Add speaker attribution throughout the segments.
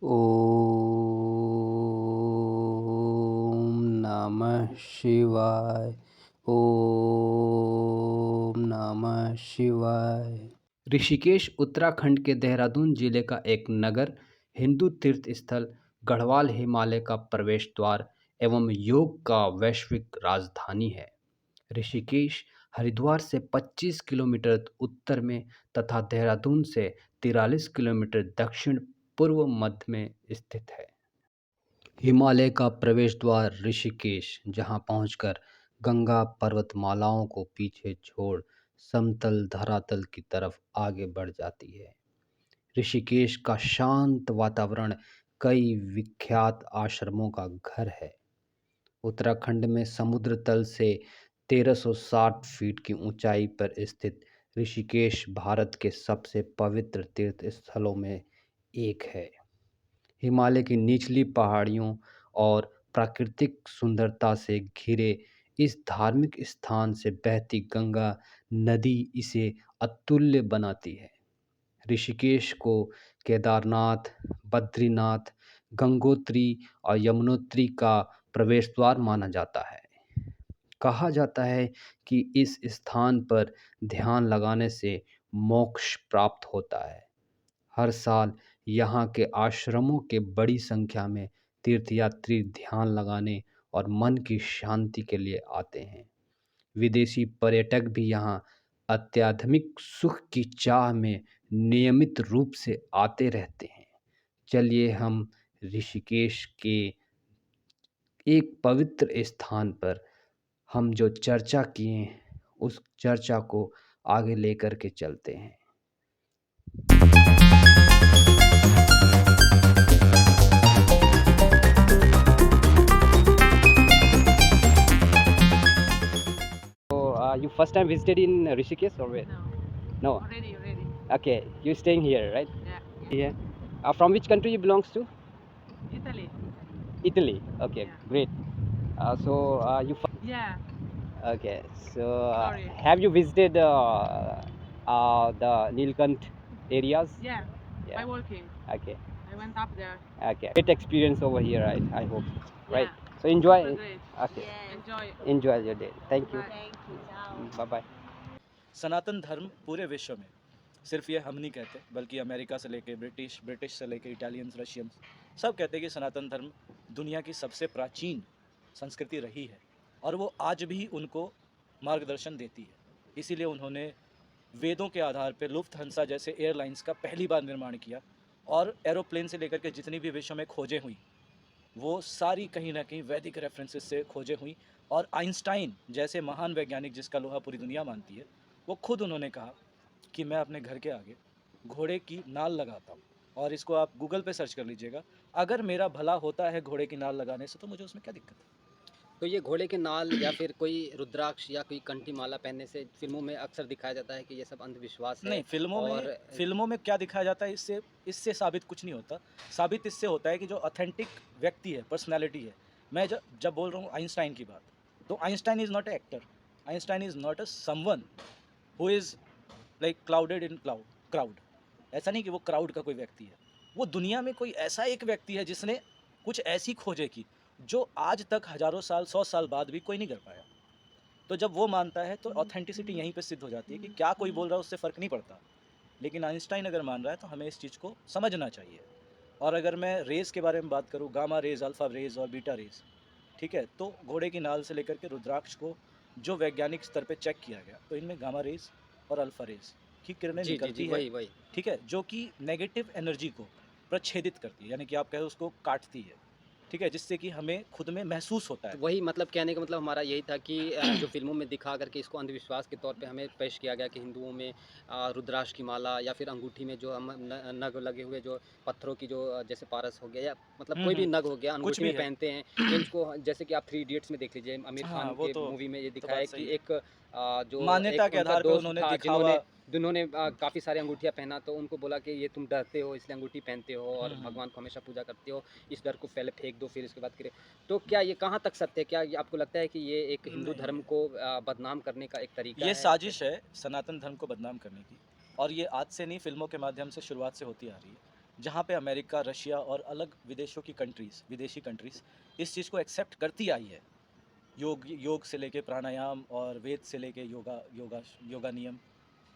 Speaker 1: ओम नमः शिवाय। ओम नमः शिवाय। ऋषिकेश उत्तराखंड के देहरादून जिले का एक नगर, हिंदू तीर्थ स्थल, गढ़वाल हिमालय का प्रवेश द्वार एवं योग का वैश्विक राजधानी है। ऋषिकेश हरिद्वार से 25 किलोमीटर उत्तर में तथा देहरादून से 43 किलोमीटर दक्षिण पूर्व मध्य में स्थित है। हिमालय का प्रवेश द्वार ऋषिकेश, जहां पहुंचकर गंगा पर्वतमालाओं को पीछे छोड़ समतल धरातल की तरफ आगे बढ़ जाती है। ऋषिकेश का शांत वातावरण कई विख्यात आश्रमों का घर है। उत्तराखंड में समुद्र तल से 1360 फीट की ऊंचाई पर स्थित ऋषिकेश भारत के सबसे पवित्र तीर्थ स्थलों में एक है। हिमालय की निचली पहाड़ियों और प्राकृतिक सुंदरता से घिरे इस धार्मिक स्थान से बहती गंगा नदी इसे अतुल्य बनाती है। ऋषिकेश को केदारनाथ, बद्रीनाथ, गंगोत्री और यमुनोत्री का प्रवेश द्वार माना जाता है। कहा जाता है कि इस स्थान पर ध्यान लगाने से मोक्ष प्राप्त होता है। हर साल यहाँ के आश्रमों के बड़ी संख्या में तीर्थयात्री ध्यान लगाने और मन की शांति के लिए आते हैं। विदेशी पर्यटक भी यहाँ आध्यात्मिक सुख की चाह में नियमित रूप से आते रहते हैं। चलिए हम ऋषिकेश के एक पवित्र स्थान पर हम जो चर्चा किए उस चर्चा को आगे लेकर के चलते हैं। You first time visited in Rishikesh or where?
Speaker 2: No,
Speaker 1: No.
Speaker 2: already.
Speaker 1: Okay, you staying here, right?
Speaker 2: Yeah,
Speaker 1: Here. From which country you belongs to?
Speaker 2: Italy.
Speaker 1: Italy. Okay,
Speaker 2: Yeah.
Speaker 1: great. You.
Speaker 2: Yeah,
Speaker 1: Okay.
Speaker 2: sorry.
Speaker 1: Have you visited the Nilkant areas?
Speaker 2: Yeah,
Speaker 1: Yeah.
Speaker 2: by walking.
Speaker 1: Okay.
Speaker 2: I went up there.
Speaker 1: Okay. Great experience over here, I hope. Right.
Speaker 2: Yeah,
Speaker 1: So enjoy.
Speaker 2: super great.
Speaker 1: Okay.
Speaker 2: Enjoy.
Speaker 1: Enjoy your day. Thank you.
Speaker 2: Bye.
Speaker 1: Bye bye.
Speaker 3: सनातन धर्म पूरे विश्व में, सिर्फ ये हम नहीं कहते बल्कि अमेरिका से लेके ब्रिटिश से लेके इटालियंस, रशियंस सब कहते हैं कि सनातन धर्म दुनिया की सबसे प्राचीन संस्कृति रही है और वो आज भी उनको मार्गदर्शन देती है। इसीलिए उन्होंने वेदों के आधार पर लुफ्थहान्सा जैसे एयरलाइंस का पहली बार निर्माण किया और एरोप्लेन से लेकर के जितनी भी विश्व में खोजें हुई वो सारी कहीं ना कहीं वैदिक रेफरेंसेस से खोजें हुई। और आइंस्टाइन जैसे महान वैज्ञानिक जिसका लोहा पूरी दुनिया मानती है, वो खुद उन्होंने कहा कि मैं अपने घर के आगे घोड़े की नाल लगाता हूँ। और इसको आप गूगल पे सर्च कर लीजिएगा, अगर मेरा भला होता है घोड़े की नाल लगाने से तो मुझे उसमें क्या दिक्कत है।
Speaker 1: तो ये घोड़े के नाल या फिर कोई रुद्राक्ष या कोई कंठी माला पहनने से फिल्मों में अक्सर दिखाया जाता है कि ये सब अंधविश्वास है।
Speaker 3: नहीं, फिल्मों में क्या दिखाया जाता है, इससे साबित कुछ नहीं होता। साबित इससे होता है कि जो ऑथेंटिक व्यक्ति है, पर्सनैलिटी है। मैं जब बोल रहा हूँ आइंस्टाइन की बात, तो Einstein is not a actor, Einstein is not a someone who is like clouded in crowd. ऐसा नहीं कि वो क्राउड का कोई व्यक्ति है, वो दुनिया में कोई ऐसा एक व्यक्ति है जिसने कुछ ऐसी खोजें की जो आज तक हज़ारों साल, 100 साल बाद भी कोई नहीं कर पाया। तो जब वो मानता है तो ऑथेंटिसिटी यहीं पे सिद्ध हो जाती है कि क्या कोई बोल रहा है उससे फ़र्क नहीं पड़ता। लेकिन आइंस्टाइन अगर मान रहा है तो हमें इस चीज़ को समझना चाहिए। और अगर मैं रेस के बारे में बात करूँ, गामा रेज, अल्फ़ा रेज और बीटा रेज, ठीक है, तो घोड़े की नाल से लेकर के रुद्राक्ष को जो वैज्ञानिक स्तर पे चेक किया गया, तो इनमें गामा रेज और अल्फ़ा रेज की किरणें निकलती है,
Speaker 1: वही।
Speaker 3: ठीक है, जो कि नेगेटिव एनर्जी को प्रच्छेदित करती है, यानी कि आप कहें उसको काटती है, ठीक है, जिससे कि हमें खुद में महसूस होता है।
Speaker 1: तो वही मतलब कहने का मतलब हमारा यही था कि जो फिल्मों में दिखा करके इसको अंधविश्वास के तौर पे हमें पेश किया गया कि हिंदुओं में रुद्राक्ष की माला या फिर अंगूठी में जो हम नग लगे हुए जो पत्थरों की जो जैसे पारस हो गया या मतलब कोई भी नग हो गया अंगूठी में पहनते हैं इनको, जैसे कि आप 3 इडियट्स में देख लीजिए, आमिर खान के मूवी में ये दिखाया है कि एक जो
Speaker 3: मान्यता के आधार पर उन्होंने दिखावा,
Speaker 1: जिन्होंने काफ़ी सारे अंगूठियाँ पहना, तो उनको बोला कि ये तुम डरते हो इसलिए अंगूठी पहनते हो और भगवान को हमेशा पूजा करते हो, इस डर को पहले फेंक दो फिर इसके बाद करें। तो क्या ये कहाँ तक सत्य है? क्या ये आपको लगता है कि ये एक हिंदू धर्म को बदनाम करने का एक तरीका है?
Speaker 3: ये साजिश है सनातन धर्म को बदनाम करने की, और ये आज से नहीं, फिल्मों के माध्यम से शुरुआत से होती आ रही है। जहाँ पे अमेरिका, रशिया और अलग विदेशों की विदेशी कंट्रीज़ इस चीज़ को एक्सेप्ट करती आई है। योग से लेके प्राणायाम और वेद से लेके योगा नियम,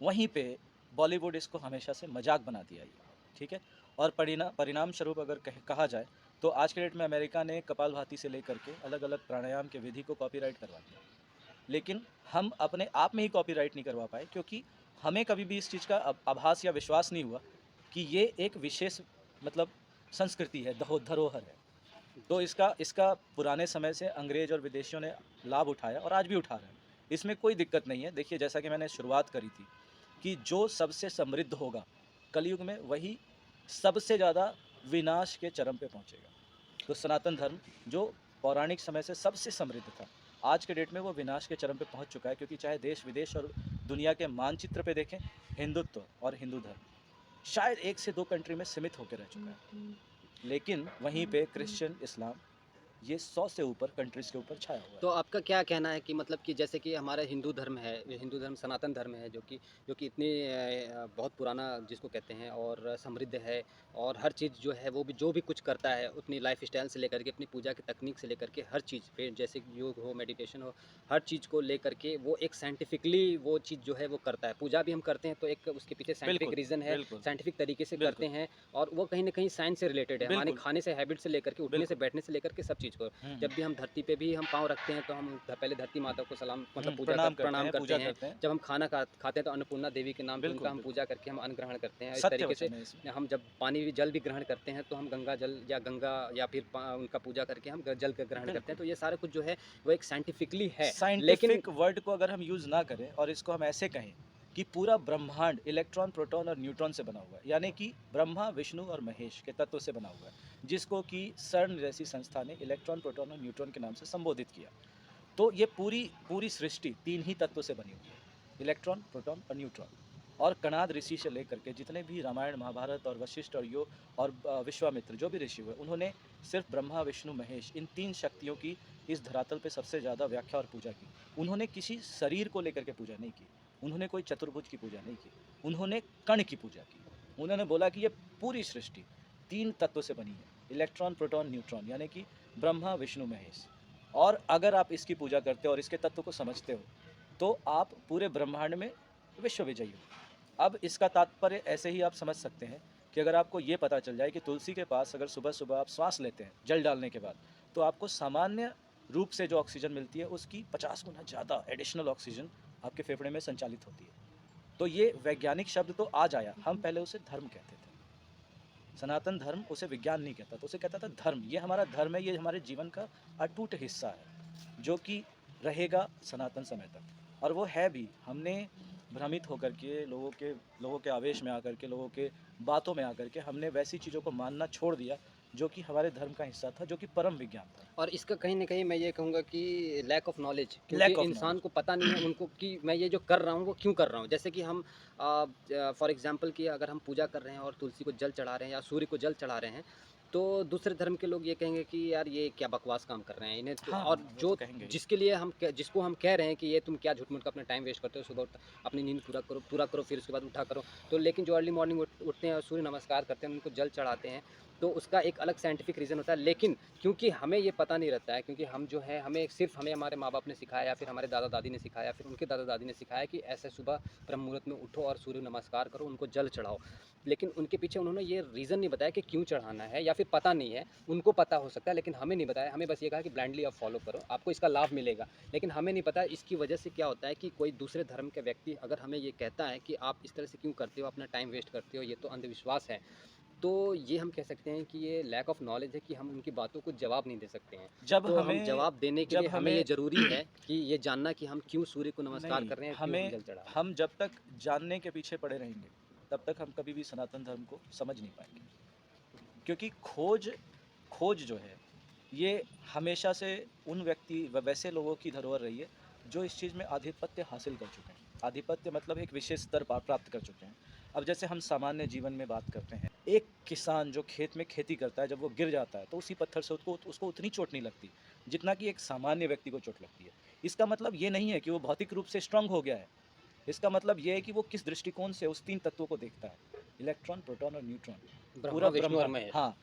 Speaker 3: वहीं पे बॉलीवुड इसको हमेशा से मजाक बनाती आई है, ठीक है। और परिणाम स्वरूप अगर कहा जाए तो आज के डेट में अमेरिका ने कपालभाति से लेकर के अलग अलग प्राणायाम के विधि को कॉपीराइट करवा दिया, लेकिन हम अपने आप में ही कॉपीराइट नहीं करवा पाए, क्योंकि हमें कभी भी इस चीज़ का आभास या विश्वास नहीं हुआ कि ये एक विशेष मतलब संस्कृति है, धरोहर है। तो इसका इसका पुराने समय से अंग्रेज और विदेशियों ने लाभ उठाया और आज भी उठा रहे हैं। इसमें कोई दिक्कत नहीं है। देखिए, जैसा कि मैंने शुरुआत करी थी कि जो सबसे समृद्ध होगा कलयुग में, वही सबसे ज़्यादा विनाश के चरम पे पहुंचेगा। तो सनातन धर्म जो पौराणिक समय से सबसे समृद्ध था, आज के डेट में वो विनाश के चरम पे पहुंच चुका है, क्योंकि चाहे देश विदेश और दुनिया के मानचित्र पे देखें, हिंदुत्व और हिंदू धर्म शायद 1 से 2 कंट्री में सीमित होकर रह चुका है, लेकिन वहीं पे क्रिश्चियन, इस्लाम, ये 100 से ऊपर कंट्रीज़ के ऊपर छाया हुआ
Speaker 4: तो
Speaker 3: है।
Speaker 4: आपका क्या कहना है कि मतलब कि जैसे कि हमारा हिंदू धर्म है, ये हिंदू धर्म सनातन धर्म है, जो कि इतनी बहुत पुराना जिसको कहते हैं और समृद्ध है, और हर चीज़ जो है वो भी जो भी कुछ करता है अपनी लाइफ़स्टाइल से लेकर के अपनी पूजा की तकनीक से लेकर के हर चीज़ पे, जैसे कि योग हो, मेडिटेशन हो, हर चीज़ को लेकर के वो एक साइंटिफिकली वो चीज़ जो है वो करता है। पूजा भी हम करते हैं तो एक उसके पीछे साइंटिफिक
Speaker 3: बिल्कुल,
Speaker 4: रीज़न है,
Speaker 3: बिल्कुल,
Speaker 4: साइंटिफिक तरीके से
Speaker 3: बिल्कुल,
Speaker 4: करते हैं, और वो कहीं न कहीं साइंस से रिलेटेड है। हमारे
Speaker 3: बिल्कुल,
Speaker 4: खाने से, हैबिट से लेकर के, उठने से,
Speaker 3: बिल्कुल।
Speaker 4: बैठने से लेकर के सब चीज़ को। जब भी हम धरती पे भी हम पाँव रखते हैं तो हम पहले धरती माता को सलाम मतलब प्रणाम करते
Speaker 3: पूजा
Speaker 4: हैं।
Speaker 3: करते हैं।
Speaker 4: जब हम खाना खाते हैं तो अन्नपूर्णा देवी के नाम पे
Speaker 3: बिल्कुल,
Speaker 4: उनका हम
Speaker 3: बिल्कुल।
Speaker 4: पूजा करके हम अन्न ग्रहण करते हैं। इस
Speaker 3: सत्य
Speaker 4: तरीके से
Speaker 3: वचन है इसमें।
Speaker 4: हम जब जल भी ग्रहण करते हैं तो हम गंगा जल या गंगा या फिर उनका पूजा करके हम जल का ग्रहण करते हैं।
Speaker 3: बिल्कुल।
Speaker 4: तो ये सारा कुछ जो है वो एक साइंटिफिकली है। लेकिन
Speaker 3: साइंटिफिक वर्ड को अगर हम यूज़ ना करें और इसको हम ऐसे कहें कि पूरा ब्रह्मांड इलेक्ट्रॉन, प्रोटॉन और न्यूट्रॉन से बना हुआ है, यानी कि ब्रह्मा, विष्णु और महेश के तत्व से बना हुआ है, जिसको कि सर्न जैसी संस्था ने इलेक्ट्रॉन, प्रोटॉन और न्यूट्रॉन के नाम से संबोधित किया। तो ये पूरी पूरी सृष्टि 3 ही तत्वों से बनी हुई है, इलेक्ट्रॉन, प्रोटॉन और न्यूट्रॉन। और कणाद ऋषि से लेकर के जितने भी रामायण, महाभारत और वशिष्ठ और योग और विश्वामित्र जो भी ऋषि हुए, उन्होंने सिर्फ ब्रह्मा, विष्णु, महेश, इन 3 शक्तियों की इस धरातल पे सबसे ज़्यादा व्याख्या और पूजा की। उन्होंने किसी शरीर को लेकर के पूजा नहीं की, उन्होंने कोई चतुर्भुज की पूजा नहीं की, उन्होंने कण की पूजा की। उन्होंने बोला कि ये पूरी सृष्टि 3 तत्वों से बनी है, इलेक्ट्रॉन, प्रोटॉन, न्यूट्रॉन, यानी कि ब्रह्मा, विष्णु, महेश। और अगर आप इसकी पूजा करते हो और इसके तत्व को समझते हो, तो आप पूरे ब्रह्मांड में विश्व विजयी हो। अब इसका तात्पर्य ऐसे ही आप समझ सकते हैं कि अगर आपको ये पता चल जाए कि तुलसी के पास अगर सुबह-सुबह आप श्वास लेते हैं जल डालने के बाद, तो आपको सामान्य रूप से जो ऑक्सीजन मिलती है उसकी 50 गुना ज़्यादा एडिशनल ऑक्सीजन आपके फेफड़े में संचालित होती है। तो ये वैज्ञानिक शब्द तो आज आया, हम पहले उसे धर्म कहते थे। सनातन धर्म उसे विज्ञान नहीं कहता, तो उसे कहता था धर्म। ये हमारा धर्म है, ये हमारे जीवन का अटूट हिस्सा है, जो कि रहेगा सनातन समय तक। और वो है भी। हमने भ्रमित होकर के लोगों के आवेश में आकर के, लोगों के बातों में आकर के हमने वैसी चीज़ों को मानना छोड़ दिया जो कि हमारे धर्म का हिस्सा था, जो कि परम विज्ञान था।
Speaker 4: और इसका कहीं न कहीं मैं ये कहूँगा कि लैक ऑफ नॉलेज,
Speaker 3: Lack
Speaker 4: क्योंकि
Speaker 3: of
Speaker 4: इंसान
Speaker 3: knowledge।
Speaker 4: को पता नहीं है उनको कि मैं ये जो कर रहा हूँ वो क्यों कर रहा हूँ। जैसे कि हम फॉर एग्ज़ाम्पल कि अगर हम पूजा कर रहे हैं और तुलसी को जल चढ़ा रहे हैं या सूर्य को जल चढ़ा रहे हैं, तो दूसरे धर्म के लोग ये कहेंगे कि यार ये क्या बकवास काम कर रहे हैं इन्हें तो।
Speaker 3: हाँ,
Speaker 4: और
Speaker 3: वो
Speaker 4: जो
Speaker 3: तो कहेंगे ही।
Speaker 4: जिसके लिए जिसको हम कह रहे हैं कि ये तुम क्या झूठ-मूठ का अपना टाइम वेस्ट करते हो, सुबह अपनी नींद पूरा करो फिर उसके बाद उठा करो। तो लेकिन जो अर्ली मॉर्निंग उठते हैं और सूर्य नमस्कार करते हैं, उनको जल चढ़ाते हैं, तो उसका एक अलग साइंटिफिक रीज़न होता है। लेकिन क्योंकि हमें ये पता नहीं रहता है, क्योंकि हम जो है हमें हमारे माँ-बाप ने सिखाया या फिर हमारे दादा-दादी ने सिखाया, फिर उनके दादा-दादी ने सिखाया कि ऐसे सुबह ब्रह्म मुहूर्त में उठो और सूर्य नमस्कार करो, उनको जल चढ़ाओ। लेकिन उनके पीछे उन्होंने ये रीज़न नहीं बताया कि क्यों चढ़ाना है, या फिर पता नहीं है, उनको पता हो सकता है लेकिन हमें नहीं बताया। हमें बस ये कहा कि ब्लाइंडली आप फॉलो करो, आपको इसका लाभ मिलेगा। लेकिन हमें नहीं पता इसकी वजह से क्या होता है कि कोई दूसरे धर्म के व्यक्ति अगर हमें ये कहता है कि आप इस तरह से क्यों करते हो, अपना टाइम वेस्ट करते हो, ये तो अंधविश्वास है। तो ये हम कह सकते हैं कि ये लैक ऑफ नॉलेज है कि हम उनकी बातों को जवाब नहीं दे सकते हैं।
Speaker 3: जब
Speaker 4: तो हम
Speaker 3: हमें
Speaker 4: जवाब देने के
Speaker 3: जब
Speaker 4: लिए हमें
Speaker 3: हमें
Speaker 4: ये ज़रूरी है कि ये जानना कि हम क्यों सूर्य को नमस्कार
Speaker 3: नहीं,
Speaker 4: कर रहे हैं, क्यों हम जल
Speaker 3: हमें
Speaker 4: चढ़ा रहे हैं।
Speaker 3: हम जब तक जानने के पीछे पड़े रहेंगे, तब तक हम कभी भी सनातन धर्म को समझ नहीं पाएँगे। क्योंकि खोज जो है, ये हमेशा से उन वैसे लोगों की धरोहर रही है, जो इस चीज़ में आधिपत्य हासिल कर चुके हैं। आधिपत्य मतलब एक विशेष स्तर प्राप्त कर चुके हैं। अब जैसे हम सामान्य जीवन में बात करते हैं, एक किसान जो खेत में खेती करता है, जब वो गिर जाता है, तो उसी पत्थर से उसको उतनी चोट नहीं लगती, जितना कि एक सामान्य व्यक्ति को चोट लगती है। इसका मतलब ये नहीं है कि वो भौतिक रूप से स्ट्रांग हो गया है। इसका मतलब ये है कि वो किस दृष्टिकोण से उस 3 तत्वों को देखता है। इलेक्ट्रॉन, प्रोटॉन और न्यूट्रॉन,
Speaker 4: ब्रह्मा
Speaker 3: पूरा
Speaker 4: विष्णु और
Speaker 3: ब्रह्मांड।
Speaker 4: महेश।
Speaker 3: हाँ,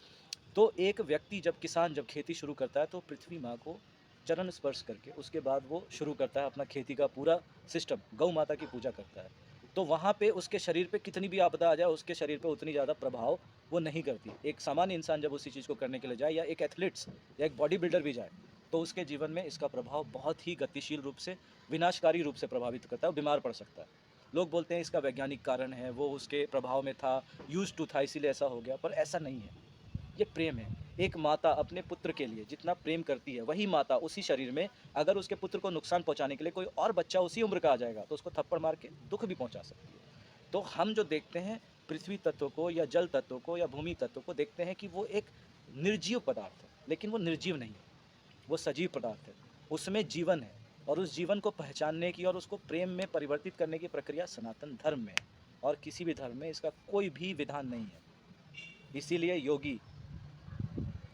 Speaker 3: तो एक व्यक्ति जब किसान जब खेती शुरू करता है तो पृथ्वी माँ को चरण स्पर्श करके उसके बाद वो शुरू करता है अपना खेती का पूरा सिस्टम, गौ माता की पूजा करता है। तो वहाँ पे उसके शरीर पे कितनी भी आपदा आ जाए उसके शरीर पे उतनी ज़्यादा प्रभाव वो नहीं करती। एक सामान्य इंसान जब उसी चीज़ को करने के लिए जाए या एक एथलीट्स या एक बॉडी बिल्डर भी जाए तो उसके जीवन में इसका प्रभाव बहुत ही गतिशील रूप से, विनाशकारी रूप से प्रभावित करता है और बीमार पड़ सकता है। लोग बोलते हैं इसका वैज्ञानिक कारण है, वो उसके प्रभाव में था, यूज टू था इसीलिए ऐसा हो गया, पर ऐसा नहीं है। ये प्रेम है। एक माता अपने पुत्र के लिए जितना प्रेम करती है वही माता उसी शरीर में अगर उसके पुत्र को नुकसान पहुंचाने के लिए कोई और बच्चा उसी उम्र का आ जाएगा तो उसको थप्पड़ मार के दुख भी पहुंचा सकती है। तो हम जो देखते हैं पृथ्वी तत्व को या जल तत्व को या भूमि तत्व को देखते हैं कि वो एक निर्जीव पदार्थ है, लेकिन वो निर्जीव नहीं है, वो सजीव पदार्थ है, उसमें जीवन है और उस जीवन को पहचानने की और उसको प्रेम में परिवर्तित करने की प्रक्रिया सनातन धर्म में है और किसी भी धर्म में इसका कोई भी विधान नहीं है। इसीलिए योगी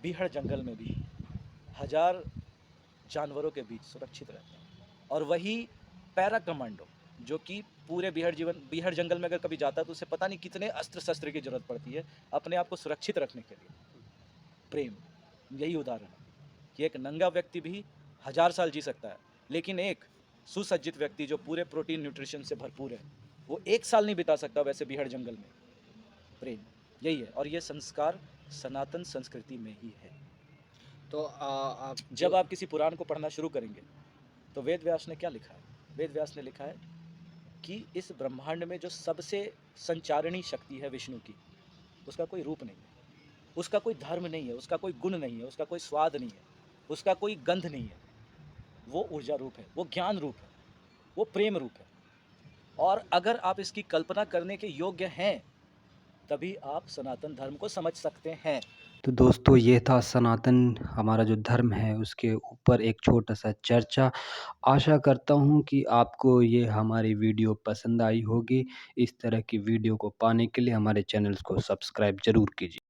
Speaker 3: बीहड़ जंगल में भी हजार जानवरों के बीच सुरक्षित रहते हैं और वही पैरा कमांडो जो कि पूरे बीहड़ जंगल में अगर कभी जाता है तो उसे पता नहीं कितने अस्त्र शस्त्र की जरूरत पड़ती है अपने आप को सुरक्षित रखने के लिए। प्रेम यही उदाहरण है कि एक नंगा व्यक्ति भी 1000 साल जी सकता है, लेकिन एक सुसज्जित व्यक्ति जो पूरे प्रोटीन न्यूट्रिशन से भरपूर है वो 1 साल नहीं बिता सकता वैसे बीहड़ जंगल में। प्रेम यही है और ये संस्कार सनातन संस्कृति में ही है।
Speaker 4: तो आप
Speaker 3: जब आप किसी पुराण को पढ़ना शुरू करेंगे तो वेद व्यास ने क्या लिखा है? वेद व्यास ने लिखा है कि इस ब्रह्मांड में जो सबसे संचारणी शक्ति है विष्णु की, उसका कोई रूप नहीं है, उसका कोई धर्म नहीं है, उसका कोई गुण नहीं है, उसका कोई स्वाद नहीं है, उसका कोई गंध नहीं है, वो ऊर्जा रूप है, वो ज्ञान रूप है, वो प्रेम रूप है। और अगर आप इसकी कल्पना करने के योग्य हैं तभी आप सनातन धर्म को समझ सकते हैं।
Speaker 1: तो दोस्तों ये था सनातन हमारा जो धर्म है उसके ऊपर एक छोटा सा चर्चा। आशा करता हूँ कि आपको ये हमारी वीडियो पसंद आई होगी। इस तरह की वीडियो को पाने के लिए हमारे चैनल को सब्सक्राइब ज़रूर कीजिए।